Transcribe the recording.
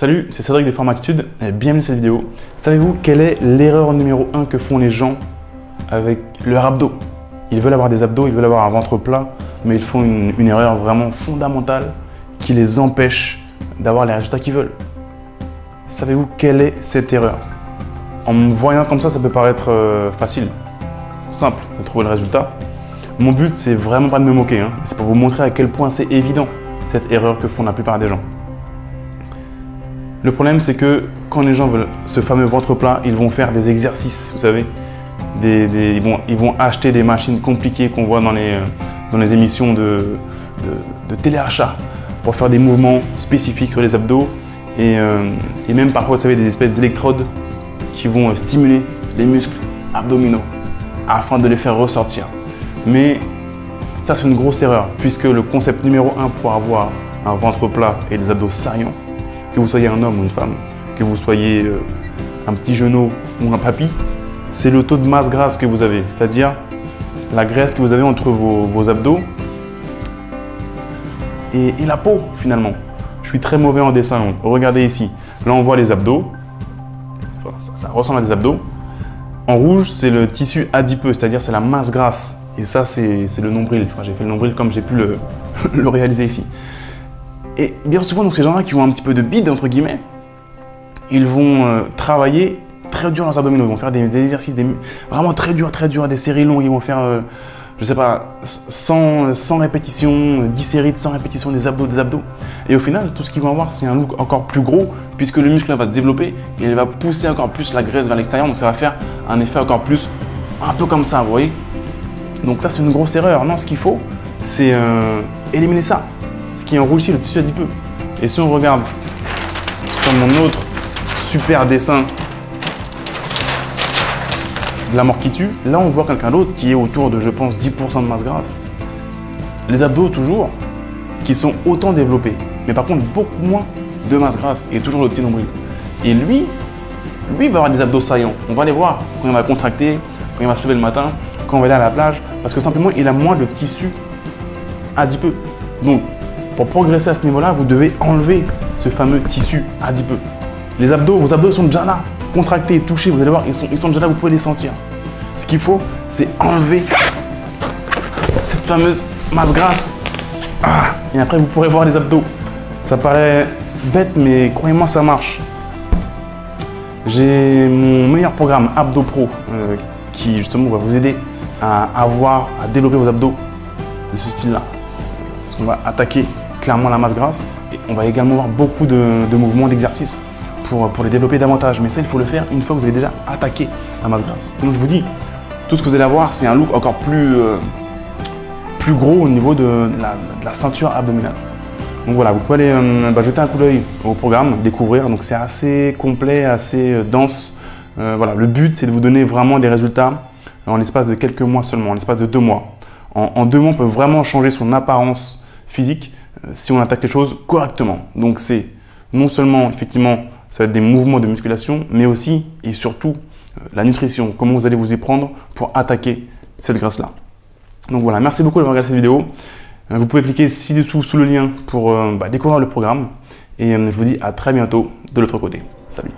Salut, c'est Cédric des Formatitudes et bienvenue dans cette vidéo. Savez-vous quelle est l'erreur numéro 1 que font les gens avec leur abdos? Ils veulent avoir des abdos, ils veulent avoir un ventre plat, mais ils font une erreur vraiment fondamentale qui les empêche d'avoir les résultats qu'ils veulent. Savez-vous quelle est cette erreur? En me voyant comme ça peut paraître facile, simple de trouver le résultat. Mon but, c'est vraiment pas de me moquer, c'est pour vous montrer à quel point c'est évident cette erreur que font la plupart des gens. Le problème, c'est que quand les gens veulent ce fameux ventre plat, ils vont faire des exercices, vous savez. Ils vont acheter des machines compliquées qu'on voit dans les émissions de téléachat pour faire des mouvements spécifiques sur les abdos. Et même parfois, vous savez, des espèces d'électrodes qui vont stimuler les muscles abdominaux afin de les faire ressortir. Mais ça, c'est une grosse erreur puisque le concept numéro 1 pour avoir un ventre plat et des abdos saillants, que vous soyez un homme ou une femme, que vous soyez un petit genou ou un papy, c'est le taux de masse grasse que vous avez, c'est-à-dire la graisse que vous avez entre vos abdos et la peau finalement. Je suis très mauvais en dessin, regardez ici. Là on voit les abdos, enfin, ça ressemble à des abdos. En rouge c'est le tissu adipeux, c'est-à-dire c'est la masse grasse. Et ça c'est le nombril, j'ai fait le nombril comme j'ai pu le réaliser ici. Et bien souvent, donc, ces gens-là qui ont un petit peu de bide, entre guillemets, ils vont travailler très dur dans leurs abdominaux. Ils vont faire des exercices vraiment très durs, des séries longues. Ils vont faire, je sais pas, 100 répétitions, 10 séries de 100 répétitions des abdos. Et au final, tout ce qu'ils vont avoir, c'est un look encore plus gros puisque le muscle va se développer et il va pousser encore plus la graisse vers l'extérieur. Donc ça va faire un effet encore plus, un peu comme ça, vous voyez. Donc ça, c'est une grosse erreur. Non, ce qu'il faut, c'est éliminer ça. Qui est en rouge ici, le tissu adipeux. Et si on regarde sur mon autre super dessin de la mort qui tue, là on voit quelqu'un d'autre qui est autour de, je pense, 10% de masse grasse. Les abdos toujours, qui sont autant développés, mais par contre beaucoup moins de masse grasse et toujours le petit nombril. Et lui va avoir des abdos saillants. On va les voir quand il va contracter, quand il va se lever le matin, quand on va aller à la plage, parce que simplement il a moins de tissu adipeux. Donc, pour progresser à ce niveau-là, vous devez enlever ce fameux tissu adipeux. Les abdos, vos abdos sont déjà là, contractés, touchés, vous allez voir, ils sont déjà là, vous pouvez les sentir. Ce qu'il faut, c'est enlever cette fameuse masse grasse. Et après, vous pourrez voir les abdos. Ça paraît bête, mais croyez-moi, ça marche. J'ai mon meilleur programme Abdo Pro qui justement va vous aider à développer vos abdos de ce style-là. Parce qu'on va attaquer clairement la masse grasse et on va également avoir beaucoup de mouvements, d'exercices pour les développer davantage. Mais ça, il faut le faire une fois que vous avez déjà attaqué la masse grasse. Donc je vous dis, tout ce que vous allez avoir, c'est un look encore plus gros au niveau de la ceinture abdominale. Donc voilà, vous pouvez aller jeter un coup d'œil au programme, découvrir. Donc c'est assez complet, assez dense. Voilà, le but, c'est de vous donner vraiment des résultats en l'espace de quelques mois seulement, en l'espace de 2 mois. En 2 mois, on peut vraiment changer son apparence physique si on attaque les choses correctement. Donc c'est non seulement effectivement ça va être des mouvements de musculation, mais aussi et surtout la nutrition, comment vous allez vous y prendre pour attaquer cette graisse là. Donc voilà, merci beaucoup d'avoir regardé cette vidéo. Vous pouvez cliquer ci-dessous sous le lien pour découvrir le programme et je vous dis à très bientôt de l'autre côté. Salut.